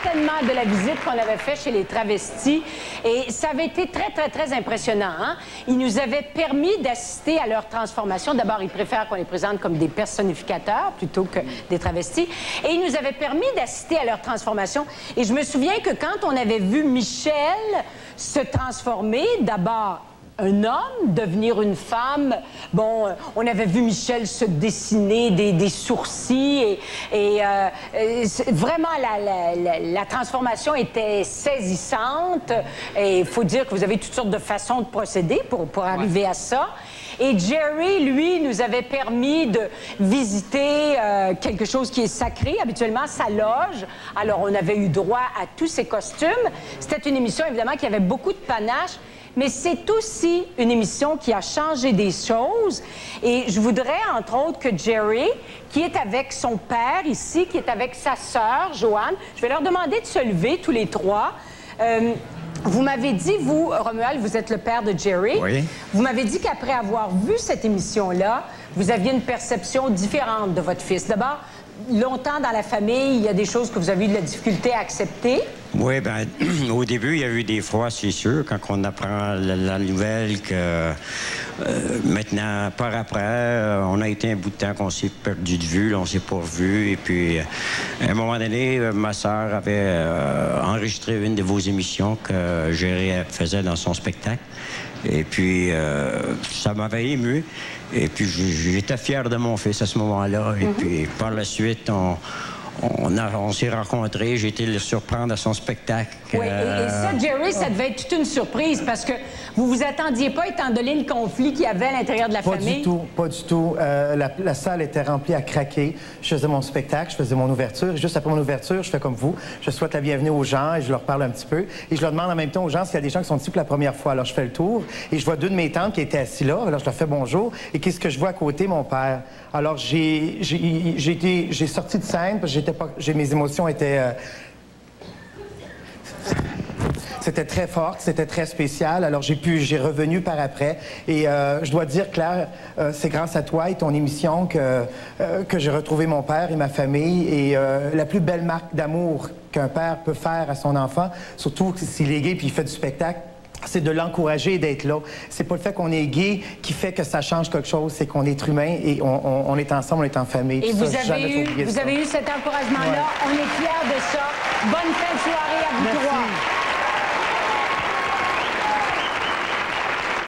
certainement de la visite qu'on avait faite chez les travestis. Et ça avait été très, très, très impressionnant. Hein? Ils nous avaient permis d'assister à leur transformation. D'abord, ils préfèrent qu'on les présente comme des personnificateurs plutôt que des travestis. Et ils nous avaient permis d'assister à leur transformation. Et je me souviens que quand on avait vu Michel se transformer, d'abord un homme, devenir une femme. Bon, on avait vu Michel se dessiner des sourcils et vraiment la transformation était saisissante. Et il faut dire que vous avez toutes sortes de façons de procéder pour arriver à ça. Et Jerry, lui, nous avait permis de visiter quelque chose qui est sacré, habituellement sa loge. Alors, on avait eu droit à tous ses costumes. C'était une émission, évidemment, qui avait beaucoup de panache. Mais c'est aussi une émission qui a changé des choses. Et je voudrais, entre autres, que Jerry, qui est avec son père ici, qui est avec sa sœur, Joanne, je vais leur demander de se lever, tous les trois. Vous m'avez dit, vous, Romuald, vous êtes le père de Jerry. Oui. Vous m'avez dit qu'après avoir vu cette émission-là, vous aviez une perception différente de votre fils. D'abord, longtemps dans la famille, il y a des choses que vous avez eu de la difficulté à accepter. Oui, bien, au début, il y a eu des fois, c'est sûr, quand on apprend la nouvelle que maintenant, par après, on a été un bout de temps qu'on s'est perdu de vue, on s'est pas revu. Et puis, à un moment donné, ma sœur avait enregistré une de vos émissions que Jerry faisait dans son spectacle. Et puis, ça m'avait ému. Et puis, j'étais fier de mon fils à ce moment-là. Et puis, par la suite, on s'est rencontrés, j'ai été le surprendre à son spectacle. Oui, et ça, Jerry, ça devait être toute une surprise parce que vous vous attendiez pas, étant donné le conflit qu'il y avait à l'intérieur de la famille. Pas du tout, pas du tout. La salle était remplie à craquer. Je faisais mon spectacle, je faisais mon ouverture. Et juste après mon ouverture, je fais comme vous. Je souhaite la bienvenue aux gens et je leur parle un petit peu. Et je leur demande en même temps aux gens s'il y a des gens qui sont ici pour la première fois. Alors, je fais le tour et je vois deux de mes tantes qui étaient assis là. Alors, je leur fais bonjour. Et qu'est-ce que je vois à côté? Mon père. Alors, j'ai sorti de scène parce que mes émotions étaient... C'était très fort, c'était très spécial. Alors, j'ai revenu par après. Et je dois dire, Claire, c'est grâce à toi et ton émission que j'ai retrouvé mon père et ma famille. Et la plus belle marque d'amour qu'un père peut faire à son enfant, surtout s'il est gay puis il fait du spectacle, c'est de l'encourager et d'être là. C'est pas le fait qu'on est gay qui fait que ça change quelque chose, c'est qu'on est humain et on est ensemble, on est en famille. Et vous avez eu cet encouragement-là. Ouais. On est fiers de ça. Bonne fin de soirée à vous trois.